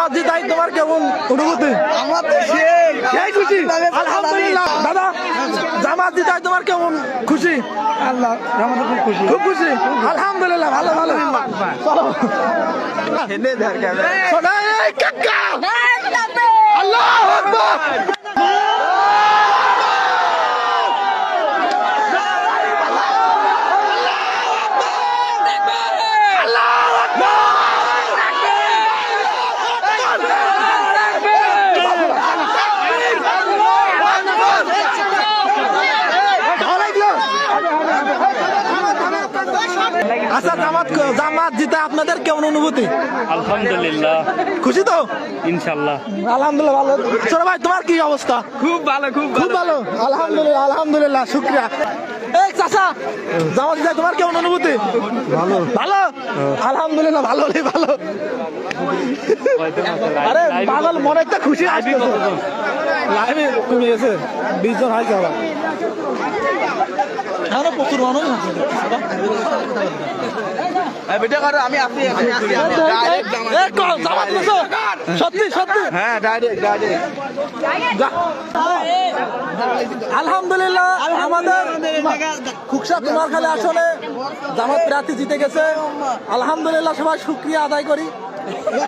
জামাত জিতাই তোমার কেমন অনুভূতি? সেই খুশি আলহামদুলিল্লাহ। দাদা জামাত জিতাই তোমার কেমন খুশি? আল্লাহ আমাদের খুব খুশি। খুব খুশি আলহামদুলিল্লাহ। ভালো ভালো চলো এই কাকা আল্লাহু আকবার। আচ্ছা জামাত জিতে আপনাদের কেমন অনুভূতি? আলহামদুলিল্লাহ, খুশি তো? ইনশাল্লাহ আলহামদুলিল্লাহ ভালো। ছোট ভাই তোমার কি অবস্থা? খুব ভালো, খুব ভালো আলহামদুলিল্লাহ আলহামদুলিল্লাহ শুকরিয়া। এই চাচা জামাত জিতে তোমার কেমন অনুভূতি? ভালো ভালো আলহামদুলিল্লাহ ভালো ভালো। আরে পাগল মনে একটা খুশি আসতেছে। লাইভে কমে গেছে 20 জন হয়েছে আবার। এখনো প্রচুর মানুষ আছে। সত্যি সত্যি আলহামদুলিল্লাহ আমাদের খুকসা কুমারখালী আসনে জামাত প্রার্থী জিতে গেছে। আলহামদুলিল্লাহ সবাই শুকরিয়া আদায় করি।